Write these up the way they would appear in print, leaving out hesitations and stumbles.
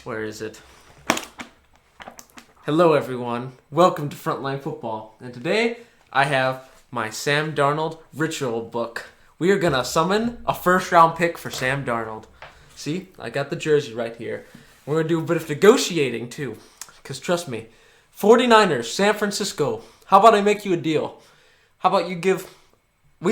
Where is it? Hello, everyone. Welcome to Frontline Football. And today, I have my Sam Darnold ritual book. We are going to summon a first-round pick for Sam Darnold. See? I got the jersey right here. We're going to do a bit of negotiating, too. Because trust me, 49ers, San Francisco. How about I make you a deal? How about we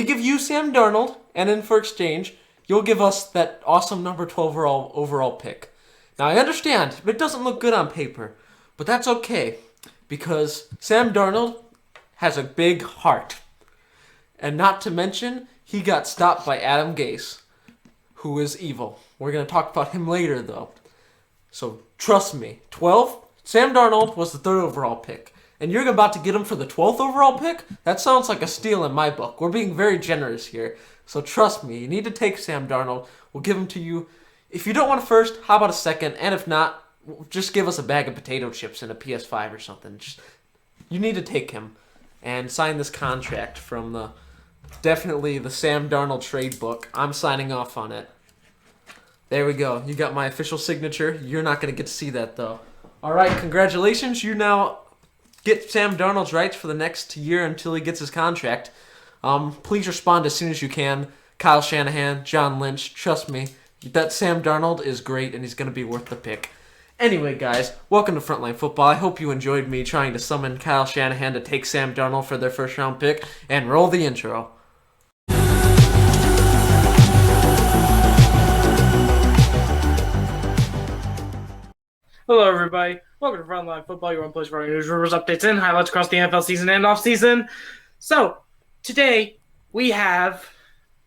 give you Sam Darnold, and then for exchange, you'll give us that awesome number 12 overall pick. Now, I understand it doesn't look good on paper, but that's okay because Sam Darnold has a big heart. And not to mention, he got stopped by Adam Gase, who is evil. We're going to talk about him later, though. So, trust me, 12, Sam Darnold was the 3rd overall pick. And you're about to get him for the 12th overall pick? That sounds like a steal in my book. We're being very generous here. So trust me, you need to take Sam Darnold. We'll give him to you. If you don't want a first, how about a second? And if not, just give us a bag of potato chips and a PS5 or something. You need to take him and sign this contract from definitely the Sam Darnold trade book. I'm signing off on it. There we go. You got my official signature. You're not going to get to see that, though. All right, congratulations. You now get Sam Darnold's rights for the next year until he gets his contract. Please respond as soon as you can. Kyle Shanahan, John Lynch, trust me, that Sam Darnold is great and he's going to be worth the pick. Anyway, guys, welcome to Frontline Football. I hope you enjoyed me trying to summon Kyle Shanahan to take Sam Darnold for their first round pick. And roll the intro. Hello, everybody. Welcome to Frontline Football, your one place for news, rumors, updates, and highlights across the NFL season and offseason. So, today, we have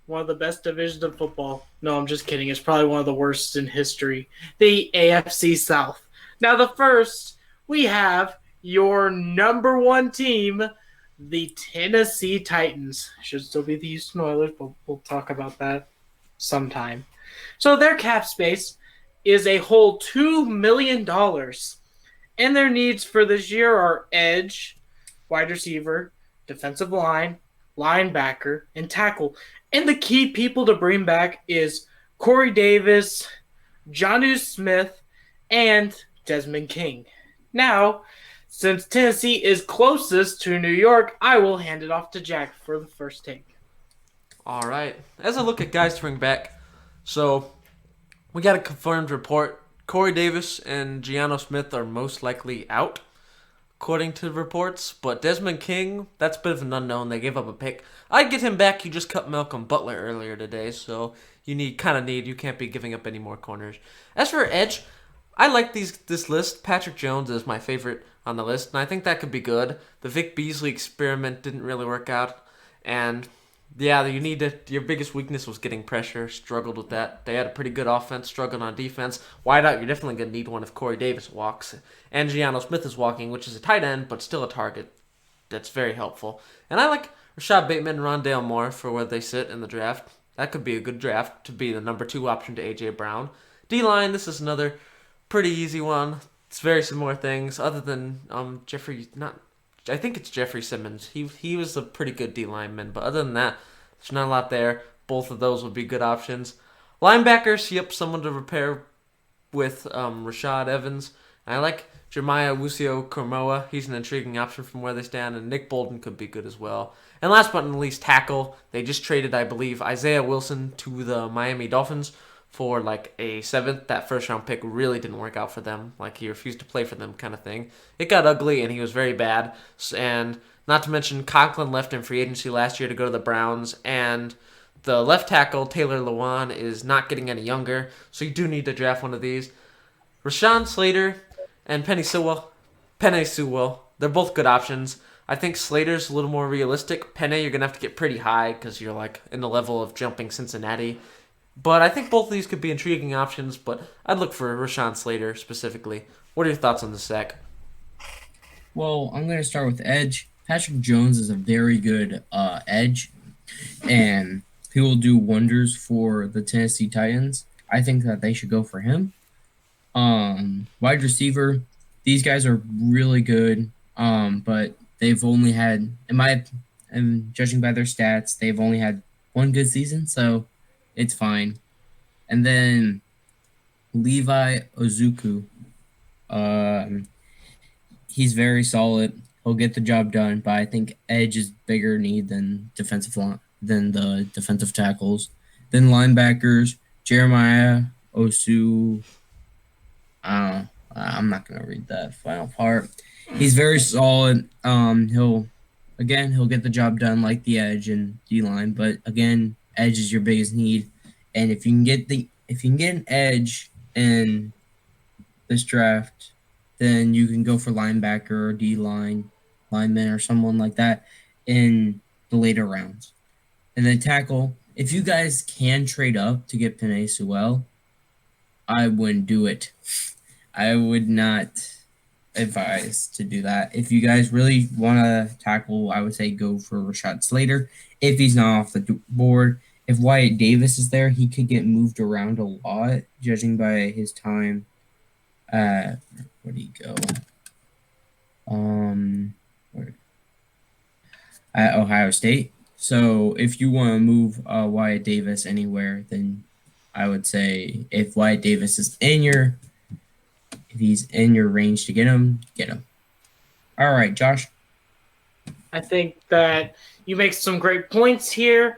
one of the best divisions of football. No, I'm just kidding. It's probably one of the worst in history. The AFC South. Now, the first, we have your number one team, the Tennessee Titans. Should still be the Houston Oilers, but we'll talk about that sometime. So, their cap space is a whole $2 million. And their needs for this year are edge, wide receiver, defensive line, linebacker, and tackle. And the key people to bring back is Corey Davis, Jonnu Smith, and Desmond King. Now, since Tennessee is closest to New York, I will hand it off to Jack for the first take. All right. As I look at guys to bring back, so we got a confirmed report. Corey Davis and Jonnu Smith are most likely out, according to reports. But Desmond King, that's a bit of an unknown. They gave up a pick. I'd get him back. You just cut Malcolm Butler earlier today, so you can't be giving up any more corners. As for edge, I like this list. Patrick Jones is my favorite on the list, and I think that could be good. The Vic Beasley experiment didn't really work out, and yeah, your biggest weakness was getting pressure. Struggled with that. They had a pretty good offense. Struggled on defense. Wide out, you're definitely going to need one if Corey Davis walks. And Jonnu Smith is walking, which is a tight end, but still a target. That's very helpful. And I like Rashad Bateman and Rondale Moore for where they sit in the draft. That could be a good draft to be the number 2 option to A.J. Brown. D-line, this is another pretty easy one. It's very similar things, other than I think it's Jeffrey Simmons. He was a pretty good D lineman, but other than that, there's not a lot there. Both of those would be good options. Linebackers, yep, someone to repair with Rashad Evans. And I like Jeremiah Wusu-Koramoah. He's an intriguing option from where they stand, and Nick Bolton could be good as well. And last but not least, tackle. They just traded, I believe, Isaiah Wilson to the Miami Dolphins for like a 7th. That first round pick really didn't work out for them. Like, he refused to play for them kind of thing. It got ugly and he was very bad. And not to mention Conklin left in free agency last year to go to the Browns, and the left tackle Taylor Lewan is not getting any younger, so you do need to draft one of these. Rashawn Slater and Penei Sewell, they're both good options. I think Slater's a little more realistic. Penei, you're going to have to get pretty high because you're like in the level of jumping Cincinnati. But I think both of these could be intriguing options, but I'd look for Rashawn Slater specifically. What are your thoughts on this, Zach? Well, I'm going to start with edge. Patrick Jones is a very good edge, and he will do wonders for the Tennessee Titans. I think that they should go for him. Wide receiver, these guys are really good, but they've only had, and judging by their stats, they've only had one good season, so it's fine. And then Levi Ozuku. Um, he's very solid. He'll get the job done, but I think edge is bigger need than defensive line than the defensive tackles. Then linebackers, Jeremiah Osu. I'm not gonna read that final part. He's very solid. He'll get the job done like the edge and D line, but again, edge is your biggest need. And if you can get an edge in this draft, then you can go for linebacker or D line, lineman or someone like that in the later rounds. And then tackle, if you guys can trade up to get Penei Sewell, I wouldn't do it. I would not advise to do that. If you guys really want to tackle, I would say go for Rashad Slater. If he's not off the board, if Wyatt Davis is there, he could get moved around a lot, judging by his time. Where did he go? At Ohio State. So if you want to move Wyatt Davis anywhere, then I would say if Wyatt Davis is if he's in your range to get him, get him. All right, Josh. I think that you make some great points here,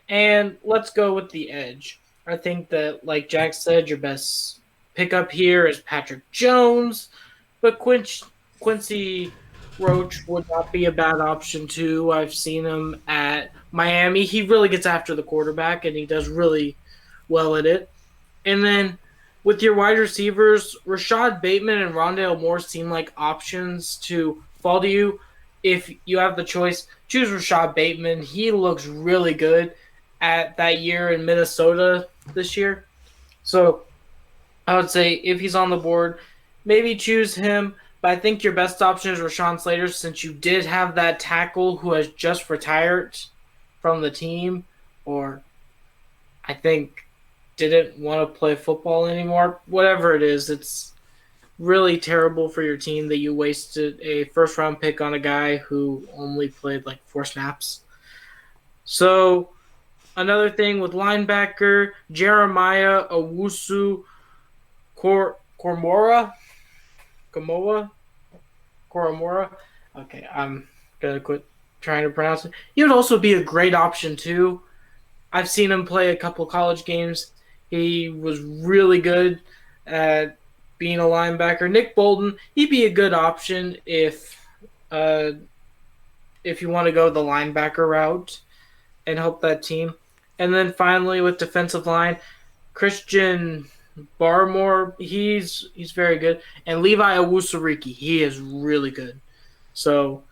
and let's go with the edge. I think that, like Jack said, your best pickup here is Patrick Jones, but Quincy Roach would not be a bad option too. I've seen him at Miami. He really gets after the quarterback, and he does really well at it. And then with your wide receivers, Rashad Bateman and Rondale Moore seem like options to fall to you. If you have the choice, choose Rashad Bateman. He looks really good at that year in Minnesota this year. So I would say if he's on the board, maybe choose him. But I think your best option is Rashawn Slater, since you did have that tackle who has just retired from the team, or I think didn't want to play football anymore. Whatever it is, it's really terrible for your team that you wasted a first-round pick on a guy who only played like 4 snaps. So another thing with linebacker, Jeremiah Owusu Koromora. Okay, I'm going to quit trying to pronounce it. He would also be a great option too. I've seen him play a couple college games. He was really good at being a linebacker. Nick Bolton, he'd be a good option if you want to go the linebacker route and help that team. And then finally with defensive line, Christian Barmore, he's very good. And Levi Owusu-Riki, he is really good. So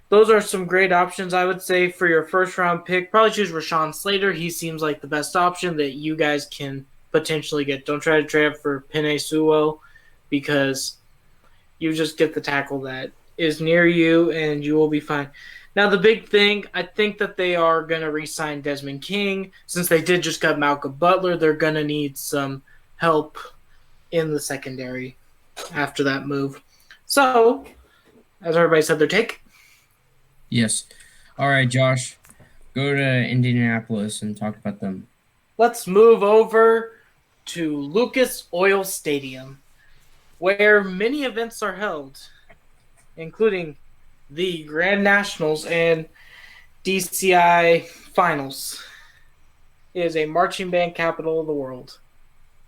those are some great options, I would say, for your first-round pick. Probably choose Rashawn Slater. He seems like the best option that you guys can potentially get. Don't try to trade up for Penei Sewell, because you just get the tackle that is near you, and you will be fine. Now, the big thing, I think that they are going to re-sign Desmond King. Since they did just cut Malcolm Butler, they're going to need some help in the secondary after that move. So, as everybody said their take. Yes. All right, Josh. Go to Indianapolis and talk about them. Let's move over to Lucas Oil Stadium, where many events are held, including the Grand Nationals and DCI Finals. It is a marching band capital of the world.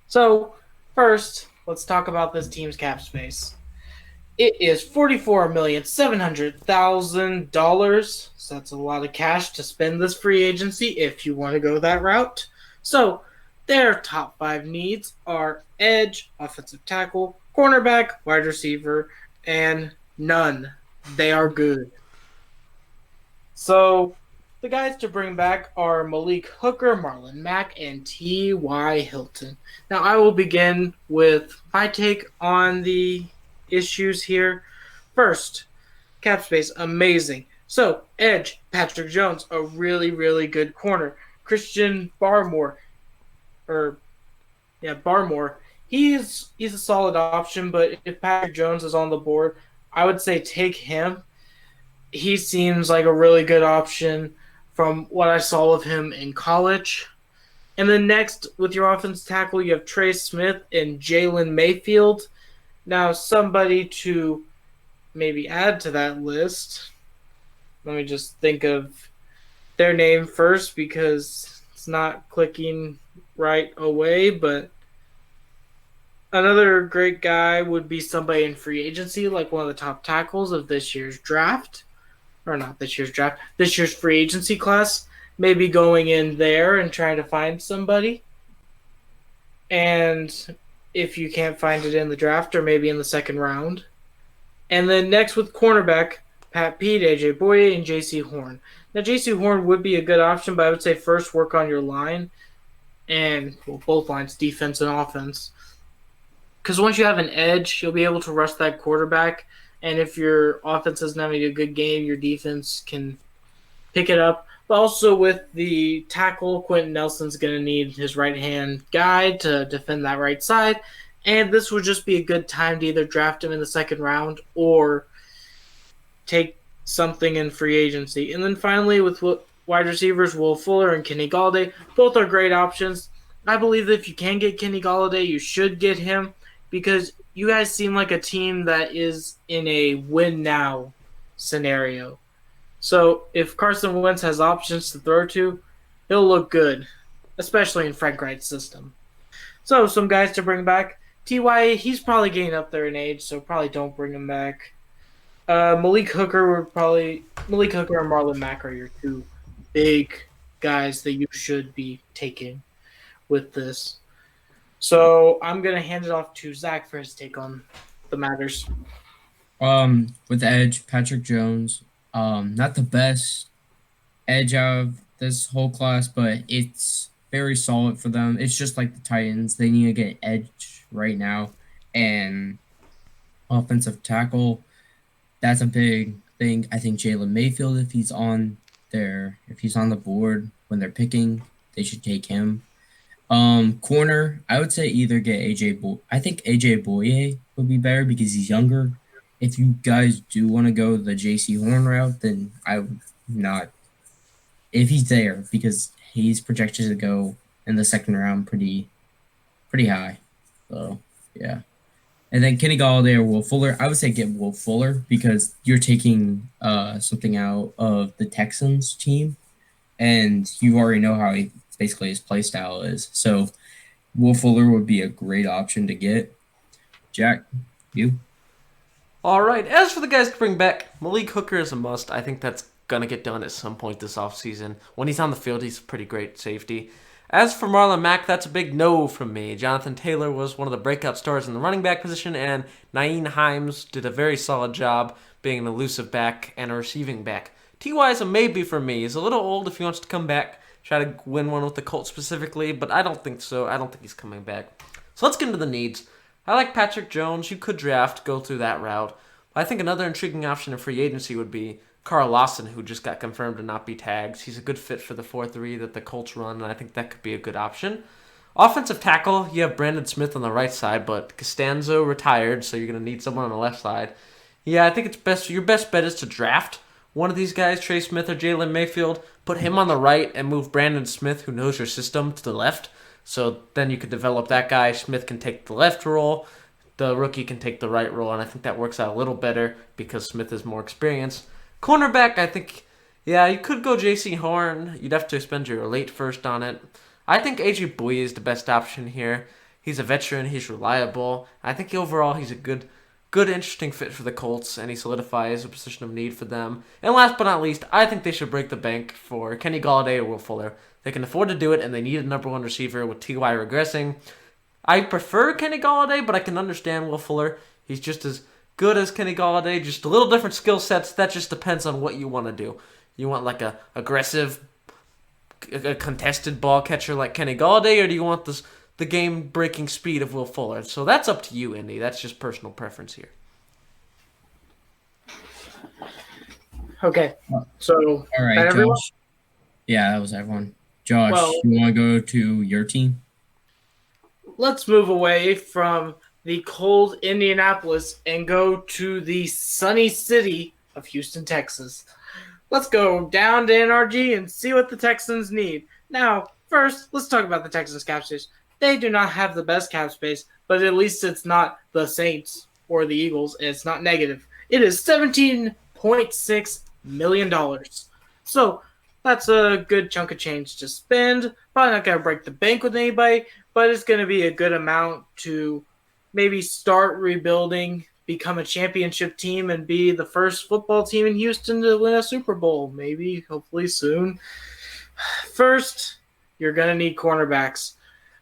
So, first, let's talk about this team's cap space. It is $44,700,000, so that's a lot of cash to spend this free agency if you want to go that route. So, their top 5 needs are edge, offensive tackle, cornerback, wide receiver, and none. They are good. So, the guys to bring back are Malik Hooker, Marlon Mack, and T.Y. Hilton. Now, I will begin with my take on the issues here. First, cap space, amazing. So, edge, Patrick Jones, a really, really good corner. Christian Barmore, he's a solid option, but if Patrick Jones is on the board, I would say take him. He seems like a really good option from what I saw of him in college. And then next, with your offensive tackle, you have Trey Smith and Jalen Mayfield. Now, somebody to maybe add to that list. Let me just think of their name first because it's not clicking right away. But another great guy would be somebody in free agency, like one of the top tackles of this year's draft. Or not this year's draft, this year's free agency class. Maybe going in there and trying to find somebody. And if you can't find it in the draft or maybe in the second round. And then next with cornerback, Pat Pete, AJ Boye, and JC Horn. Now, JC Horn would be a good option, but I would say first work on your line and both lines, defense and offense. Because once you have an edge, you'll be able to rush that quarterback. And if your offense isn't having a good game, your defense can pick it up. But also with the tackle, Quentin Nelson's going to need his right-hand guy to defend that right side. And this would just be a good time to either draft him in the second round or take something in free agency. And then finally, with wide receivers, Will Fuller and Kenny Galladay, both are great options. I believe that if you can get Kenny Galladay, you should get him because you guys seem like a team that is in a win-now scenario. So if Carson Wentz has options to throw to, he'll look good, especially in Frank Wright's system. So some guys to bring back. T.Y., he's probably getting up there in age, so probably don't bring him back. Malik Hooker and Marlon Mack are your two big guys that you should be taking with this. So I'm going to hand it off to Zach for his take on the matters. With edge, Patrick Jones, not the best edge out of this whole class, but it's very solid for them. It's just like the Titans. They need to get edge right now. And offensive tackle, that's a big thing. I think Jalen Mayfield, if he's on the board when they're picking, they should take him. Corner, I would say either get I think AJ Boye would be better because he's younger. If you guys do want to go the JC Horn route, then I would not. If he's there, because he's projected to go in the second round pretty high. So, yeah. And then Kenny Galladay or Will Fuller. I would say get Will Fuller because you're taking something out of the Texans team, and you already know how basically his play style is. So Will Fuller would be a great option to get. Jack, you? All right. As for the guys to bring back, Malik Hooker is a must. I think that's going to get done at some point this offseason. When he's on the field, he's a pretty great safety. As for Marlon Mack, that's a big no from me. Jonathan Taylor was one of the breakout stars in the running back position, and Nyheim Hines did a very solid job being an elusive back and a receiving back. T.Y. is a maybe for me. He's a little old if he wants to come back, try to win one with the Colts specifically, but I don't think so. I don't think he's coming back. So let's get into the needs. I like Patrick Jones. You could draft, go through that route. But I think another intriguing option in free agency would be Carl Lawson, who just got confirmed to not be tagged. He's a good fit for the 4-3 that the Colts run, and I think that could be a good option. Offensive tackle, you have Brandon Smith on the right side, but Costanzo retired, so you're going to need someone on the left side. Yeah, I think it's best. Your best bet is to draft one of these guys, Trey Smith or Jalen Mayfield, put him on the right and move Brandon Smith, who knows your system, to the left. So then you could develop that guy. Smith can take the left role. The rookie can take the right role, and I think that works out a little better because Smith is more experienced. Cornerback, I think, yeah, you could go JC Horn. You'd have to spend your late first on it. I think AJ Boye is the best option here. He's a veteran. He's reliable. I think overall he's a good, interesting fit for the Colts, and he solidifies a position of need for them. And last but not least, I think they should break the bank for Kenny Galladay or Will Fuller. They can afford to do it, and they need a number one receiver with T.Y. regressing. I prefer Kenny Galladay, but I can understand Will Fuller. He's just as good as Kenny Galladay, just a little different skill sets. That just depends on what you want to do. You want like a aggressive, a contested ball catcher like Kenny Galladay, or do you want the game-breaking speed of Will Fuller? So that's up to you, Indy. That's just personal preference here. Okay, so all right, everyone? Josh. Yeah, that was everyone. Josh, Well, you want to go to your team? Let's move away from the cold Indianapolis and go to the sunny city of Houston, Texas. Let's go down to NRG and see what the Texans need. Now, first, let's talk about the Texans cap space. They do not have the best cap space, but at least it's not the Saints or the Eagles, and it's not negative. It is $17.6 million. So that's a good chunk of change to spend. Probably not going to break the bank with anybody, but it's going to be a good amount to maybe start rebuilding, become a championship team, and be the first football team in Houston to win a Super Bowl. Maybe, hopefully soon. First, you're going to need cornerbacks.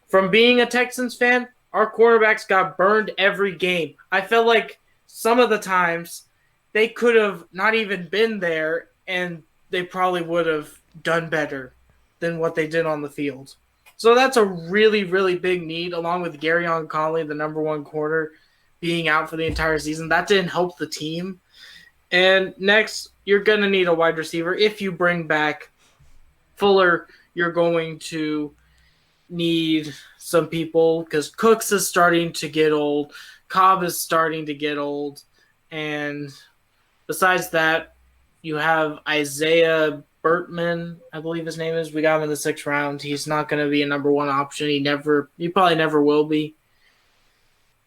From being a Texans fan, our cornerbacks got burned every game. I felt like some of the times they could have not even been there, and they probably would have done better than what they did on the field. So that's a really, really big need, along with Garyon Conley, the number one corner, being out for the entire season. That didn't help the team. And next, you're going to need a wide receiver. If you bring back Fuller, you're going to need some people because Cooks is starting to get old. Cobb is starting to get old. And besides that, you have Isaiah Bertman, I believe his name is. We got him in the 6th round. He's not going to be a number one option. He probably never will be.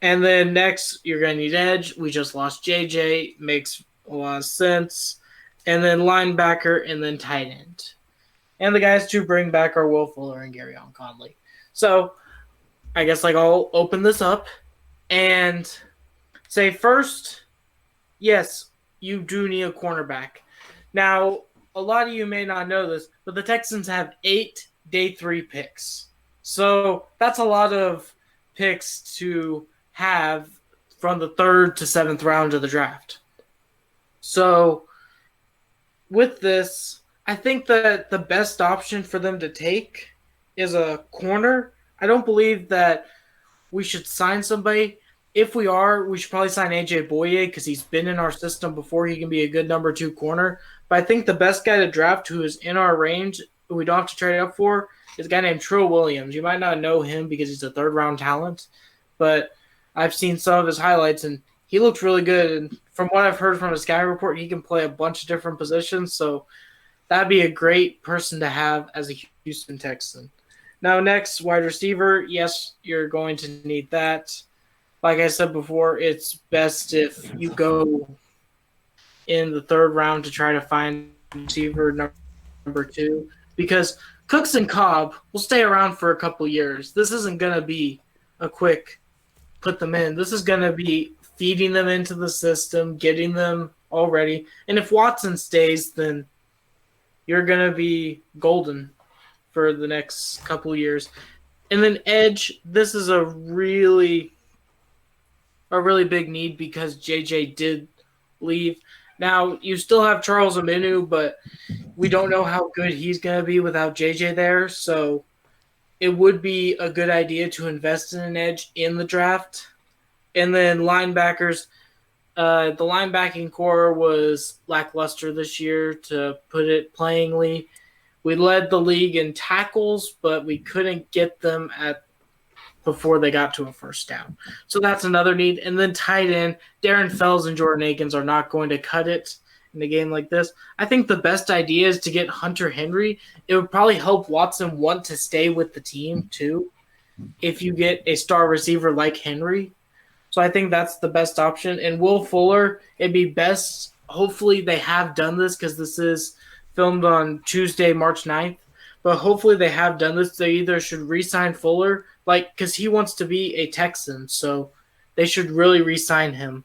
And then next, you're going to need edge. We just lost JJ. Makes a lot of sense. And then linebacker and then tight end. And the guys to bring back are Will Fuller and Garyon Conley. So I guess I'll open this up and say first, yes, you do need a cornerback. Now, a lot of you may not know this, but the Texans have 8 day 3 picks. So that's a lot of picks to have from the 3rd to 7th round of the draft. So with this, I think that the best option for them to take is a corner. I don't believe that we should sign somebody. If we are, we should probably sign AJ Boye because he's been in our system before. He can be a good number 2 corner. But I think the best guy to draft who is in our range, who we don't have to trade up for, is a guy named Trill Williams. You might not know him because he's a 3rd-round talent, but I've seen some of his highlights, and he looks really good. And from what I've heard from his scouting report, he can play a bunch of different positions. So that'd be a great person to have as a Houston Texan. Now, next, wide receiver. Yes, you're going to need that. Like I said before, it's best if you go in the 3rd round to try to find receiver number 2 because Cooks and Cobb will stay around for a couple years. This isn't going to be a quick put them in. This is going to be feeding them into the system, getting them all ready. And if Watson stays, then you're going to be golden for the next couple years. And then edge, this is a really big need because JJ did leave. Now, you still have Charles Aminu, but we don't know how good he's going to be without JJ there. So it would be a good idea to invest in an edge in the draft. And then linebackers, the linebacking core was lackluster this year, to put it plainly. We led the league in tackles, but we couldn't get them before they got to a 1st down. So that's another need. And then tight end, Darren Fells and Jordan Akins are not going to cut it in a game like this. I think the best idea is to get Hunter Henry. It would probably help Watson want to stay with the team too if you get a star receiver like Henry. So I think that's the best option. And Will Fuller, it'd be best. Hopefully they have done this because this is filmed on Tuesday, March 9th. But hopefully they have done this. They either should re-sign Fuller, because he wants to be a Texan. So they should really re-sign him.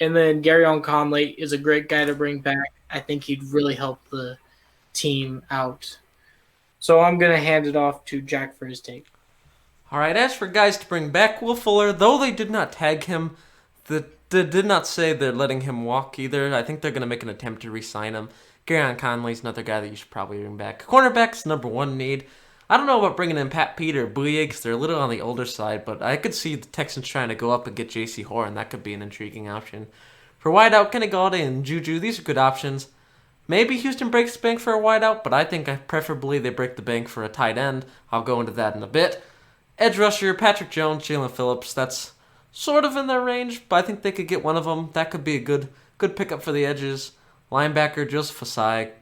And then Garyon Conley is a great guy to bring back. I think he'd really help the team out. So I'm going to hand it off to Jack for his take. All right, as for guys to bring back, Will Fuller, though they did not tag him, they did not say they're letting him walk either. I think they're going to make an attempt to re-sign him. Garyon Conley's another guy that you should probably bring back. Cornerback's number 1 need. I don't know about bringing in Pat Pete or Bouyea because they're a little on the older side, but I could see the Texans trying to go up and get J.C. Horn. That could be an intriguing option. For wideout, Kenny Galladay and Juju, these are good options. Maybe Houston breaks the bank for a wideout, but I think preferably they break the bank for a tight end. I'll go into that in a bit. Edge rusher, Patrick Jones, Jalen Phillips, that's sort of in their range, but I think they could get one of them. That could be a good pickup for the edges. Linebacker, Joseph Asai,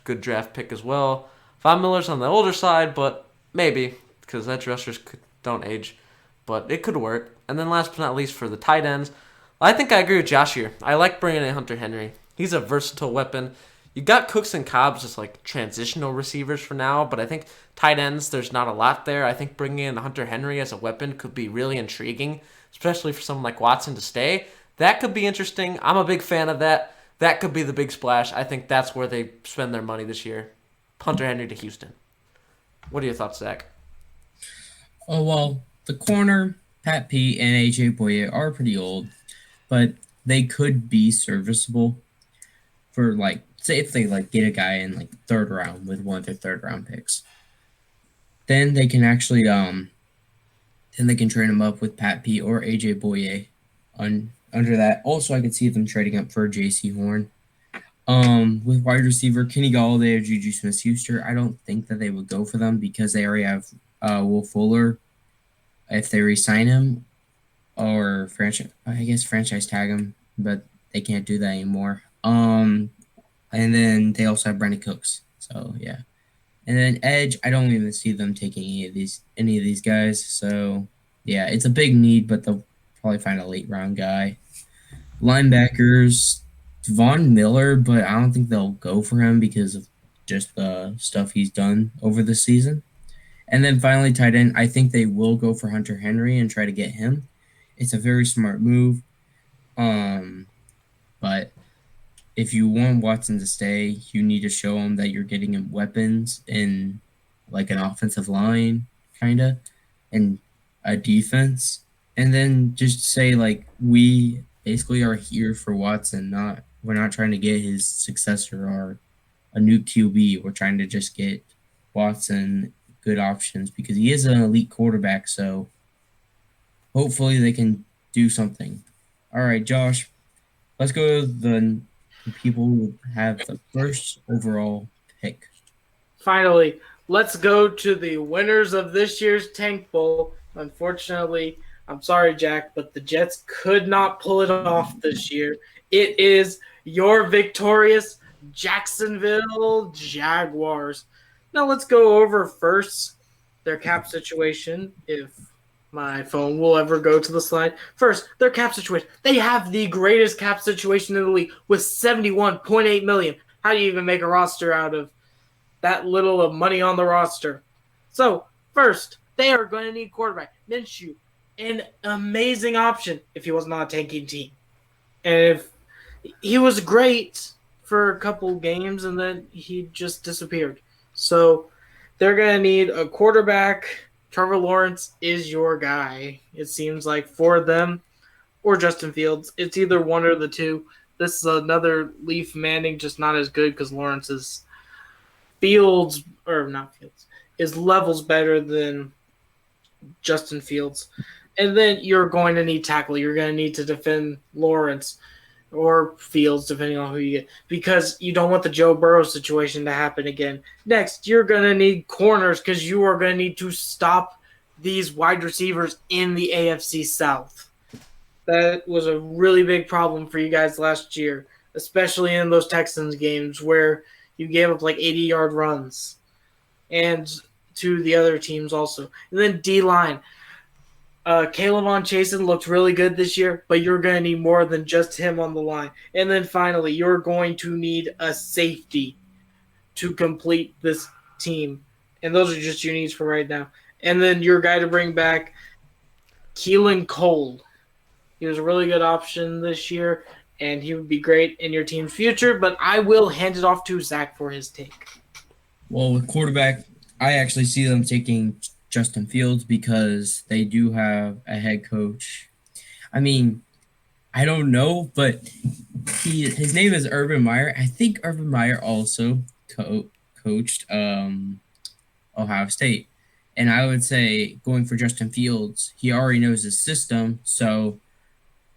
good draft pick as well. Von Miller's on the older side, but maybe, because edge rushers don't age, but it could work. And then last but not least for the tight ends, I think I agree with Josh here. I like bringing in Hunter Henry. He's a versatile weapon. You got Cooks and Cobbs as like transitional receivers for now, but I think tight ends, there's not a lot there. I think bringing in Hunter Henry as a weapon could be really intriguing, especially for someone like Watson to stay. That could be interesting. I'm a big fan of that. That could be the big splash. I think that's where they spend their money this year. Hunter Henry to Houston. What are your thoughts, Zach? Oh, well, the corner, Pat Pete and AJ Boye are pretty old, but they could be serviceable for, like, say if they, like, get a guy in, like, third round with one of their third-round picks. Then they can actually, then they can trade him up with Pat Pete or AJ Boye under that. Also, I could see them trading up for J.C. Horn. With wide receiver Kenny Galladay or Juju Smith-Schuster, I don't think that they would go for them because they already have Will Fuller if they re-sign him, or franchise tag him, but they can't do that anymore. And then they also have Brandon Cooks. So yeah. And then edge, I don't even see them taking any of these guys. So yeah, it's a big need, but they'll probably find a late round guy. Linebackers, Von Miller, but I don't think they'll go for him because of just the stuff he's done over the season. And then finally, tight end, I think they will go for Hunter Henry and try to get him. It's a very smart move. But if you want Watson to stay, you need to show him that you're getting him weapons in like an offensive line, kind of, and a defense. And then just say, like, we basically are here for Watson. We're not trying to get his successor or a new QB. We're trying to just get Watson good options because he is an elite quarterback. So hopefully they can do something. All right, Josh, let's go to the people who have the first overall pick. Finally, let's go to the winners of this year's Tank Bowl. Unfortunately, I'm sorry, Jack, but the Jets could not pull it off this year. It is your victorious Jacksonville Jaguars. Now let's go over first their cap situation, if my phone will ever go to the slide. First, their cap situation. They have the greatest cap situation in the league with $71.8 million. How do you even make a roster out of that little of money on the roster? So, first, they are going to need quarterback. Minshew, an amazing option if he was not a tanking team. And if he was great for a couple games and then he just disappeared. So, they're going to need a quarterback. Trevor Lawrence is your guy, it seems like, for them, or Justin Fields. It's either one or the two. This is another Leaf Manning, just not as good because Lawrence's his level's better than Justin Fields. And then you're going to need tackle. You're going to need to defend Lawrence or Fields, depending on who you get, because you don't want the Joe Burrow situation to happen again. Next, you're going to need corners because you are going to need to stop these wide receivers in the AFC South. That was a really big problem for you guys last year, especially in those Texans games where you gave up like 80-yard runs, and to the other teams also. And then D-line. Caleb Chasen looked really good this year, but you're going to need more than just him on the line. And then finally, you're going to need a safety to complete this team. And those are just your needs for right now. And then your guy to bring back, Keelan Cole. He was a really good option this year, and he would be great in your team's future. But I will hand it off to Zach for his take. Well, with quarterback, I actually see them taking Justin Fields because they do have a head coach. I mean, I don't know, but his name is Urban Meyer. I think Urban Meyer also coached Ohio State. And I would say going for Justin Fields, he already knows his system, so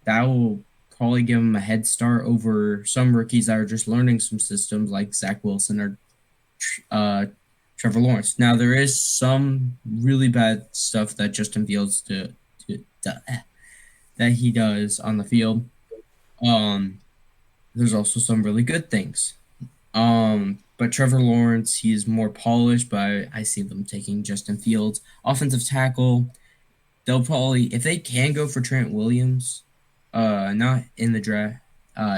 that will probably give him a head start over some rookies that are just learning some systems like Zach Wilson or Trevor Lawrence. Now, there is some really bad stuff that Justin Fields that he does on the field. There's also some really good things. But Trevor Lawrence, he is more polished, but I see them taking Justin Fields. Offensive tackle, they'll probably, if they can go for Trent Williams, not in the draft,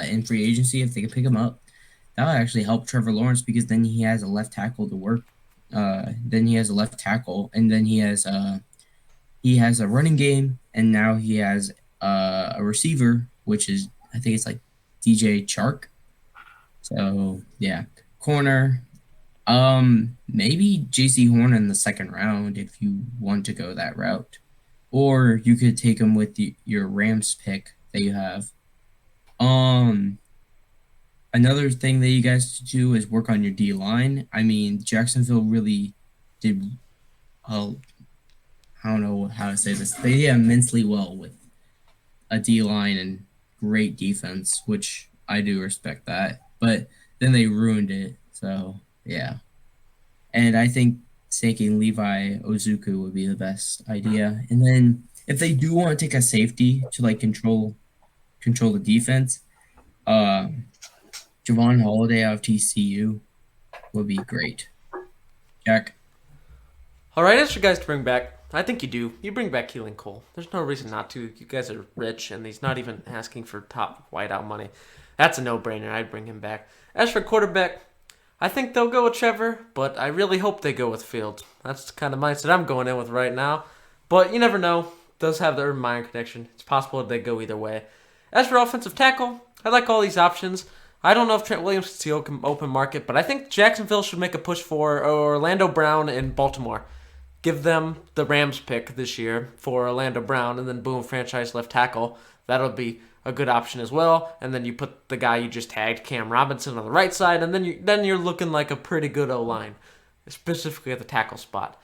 in free agency, if they could pick him up, that would actually help Trevor Lawrence because then he has a left tackle to work. Then he has a left tackle, and then he has a running game, and now he has a receiver, which is I think it's like DJ Chark. So yeah, corner. Maybe JC Horn in the second round if you want to go that route, or you could take him with your Rams pick that you have. Um, Another thing that you guys should do is work on your D line. I mean, Jacksonville really did. Uh, I don't know how to say this. They did immensely well with a D line and great defense, which I do respect that. But then they ruined it. So yeah. And I think taking Levi Ozuku would be the best idea. And then if they do want to take a safety to like control the defense, uh, Javon Holiday out of TCU would be great. Jack. All right, as you guys to bring back, I think you do. You bring back Keelan Cole. There's no reason not to. You guys are rich, and he's not even asking for top whiteout money. That's a no-brainer. I'd bring him back. As for quarterback, I think they'll go with Trevor, but I really hope they go with Fields. That's the kind of mindset I'm going in with right now. But you never know. Does have the Urban Meyer connection. It's possible they go either way. As for offensive tackle, I like all these options. I don't know if Trent Williams is the open market, but I think Jacksonville should make a push for Orlando Brown in Baltimore. Give them the Rams pick this year for Orlando Brown, and then boom, franchise left tackle. That'll be a good option as well. And then you put the guy you just tagged, Cam Robinson, on the right side, and then you're looking like a pretty good O-line, specifically at the tackle spot.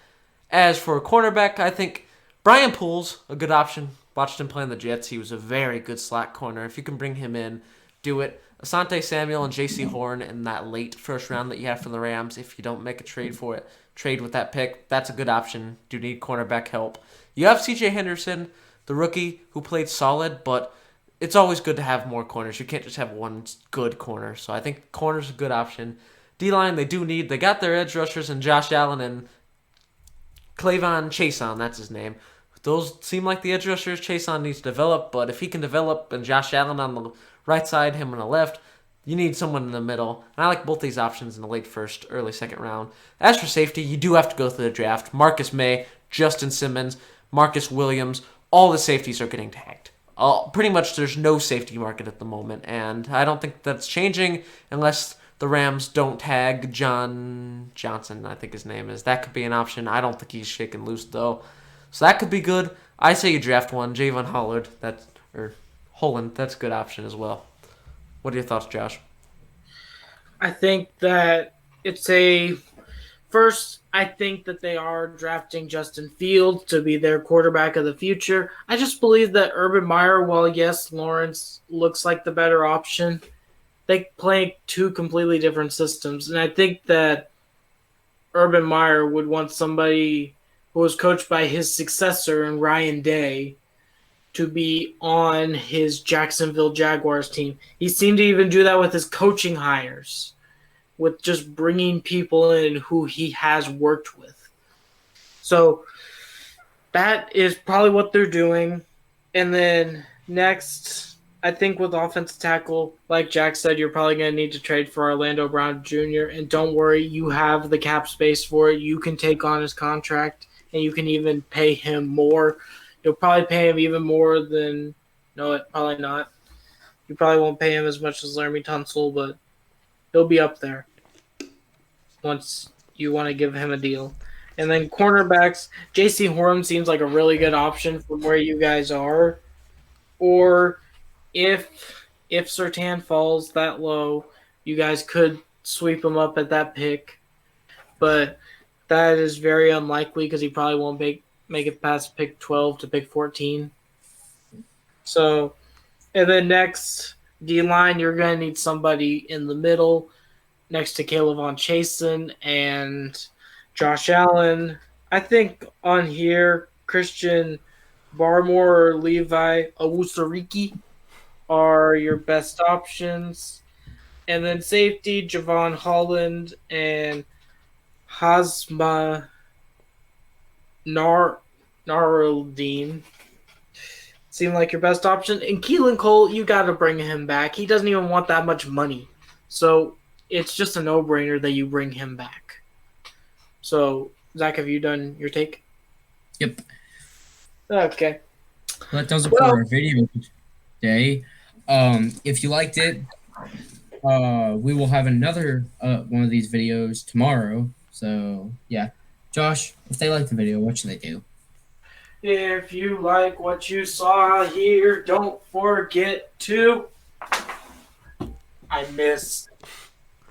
As for a cornerback, I think Brian Poole's a good option. Watched him play in the Jets. He was a very good slot corner. If you can bring him in, do it. Asante Samuel and J.C. Horn in that late first round that you have from the Rams, if you don't make a trade for it, trade with that pick. That's a good option. Do need cornerback help. You have C.J. Henderson, the rookie, who played solid, but it's always good to have more corners. You can't just have one good corner. So I think corner's a good option. D-line, they do need. They got their edge rushers in Josh Allen and Clavon Chason, that's his name. Those seem like the edge rushers Chason needs to develop, but if he can develop and Josh Allen on the right side, him on the left, you need someone in the middle. And I like both these options in the late first, early second round. As for safety, you do have to go through the draft. Marcus May, Justin Simmons, Marcus Williams, all the safeties are getting tagged. Pretty much there's no safety market at the moment, and I don't think that's changing unless the Rams don't tag John Johnson, I think his name is. That could be an option. I don't think he's shaking loose, though. So that could be good. I say you draft one. Javon Holland, that's a good option as well. What are your thoughts, Josh? I think that I think that they are drafting Justin Fields to be their quarterback of the future. I just believe that Urban Meyer, while yes, Lawrence looks like the better option, they play two completely different systems. And I think that Urban Meyer would want somebody who was coached by his successor in Ryan Day to be on his Jacksonville Jaguars team. He seemed to even do that with his coaching hires, with just bringing people in who he has worked with. So that is probably what they're doing. And then next, I think with offensive tackle, like Jack said, you're probably going to need to trade for Orlando Brown Jr. And don't worry, you have the cap space for it. You can take on his contract, and you can even pay him more. You'll probably pay him even more than – no, probably not. You probably won't pay him as much as Laramie Tunsil, but he'll be up there once you want to give him a deal. And then cornerbacks, J.C. Horn seems like a really good option from where you guys are. Or if Surtain falls that low, you guys could sweep him up at that pick. But that is very unlikely because he probably won't make it past pick 12 to pick 14. So, and then next, D-line, you're going to need somebody in the middle next to Caleb Chason and Josh Allen. I think on here, Christian Barmore or Levi Owusu-Riki are your best options. And then safety, Javon Holland and Hazma Naruddin. seem like your best option. And Keelan Cole, you got to bring him back. He doesn't even want that much money. So it's just a no-brainer that you bring him back. So, Zach, have you done your take? Yep. Okay. That does it for our video today. If you liked it, we will have another one of these videos tomorrow. So, yeah. Josh, if they like the video, what should they do? If you like what you saw here, don't forget to... I missed.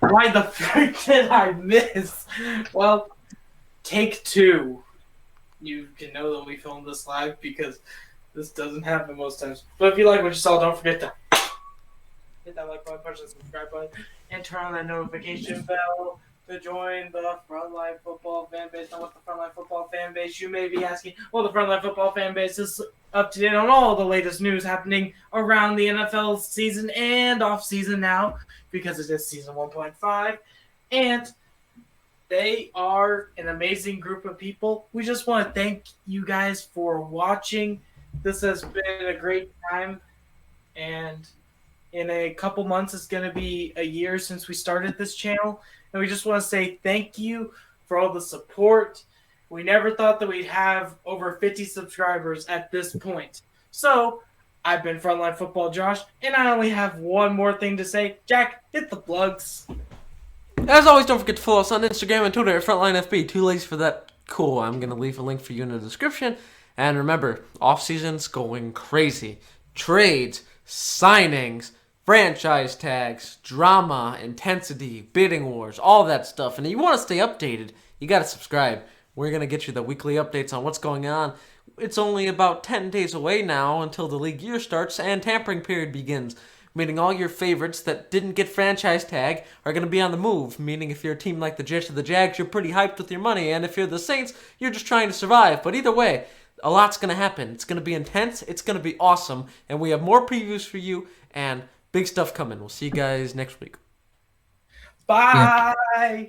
Why the frick did I miss? Well, take 2. You can know that we filmed this live because this doesn't happen most times. But if you like what you saw, don't forget to hit that like button, push the subscribe button, and turn on that notification bell to join the Frontline Football fan base. Now, what's the Frontline Football fan base? You may be asking. Well, the Frontline Football fan base is up to date on all the latest news happening around the NFL season and off-season now because it is season 1.5. And they are an amazing group of people. We just want to thank you guys for watching. This has been a great time. And in a couple months, it's going to be a year since we started this channel. And we just want to say thank you for all the support. We never thought that we'd have over 50 subscribers at this point. So, I've been Frontline Football Josh, and I only have one more thing to say. Jack, hit the plugs. As always, don't forget to follow us on Instagram and Twitter at FrontlineFB. Too lazy for that? Cool. I'm going to leave a link for you in the description. And remember, off-season's going crazy. Trades, signings, franchise tags, drama, intensity, bidding wars, all that stuff. And if you want to stay updated, you got to subscribe. We're going to get you the weekly updates on what's going on. It's only about 10 days away now until the league year starts and tampering period begins, meaning all your favorites that didn't get franchise tag are going to be on the move, meaning if you're a team like the Jets or the Jags, you're pretty hyped with your money, and if you're the Saints, you're just trying to survive. But either way, a lot's going to happen. It's going to be intense, it's going to be awesome, and we have more previews for you, and big stuff coming. We'll see you guys next week. Bye! Yeah.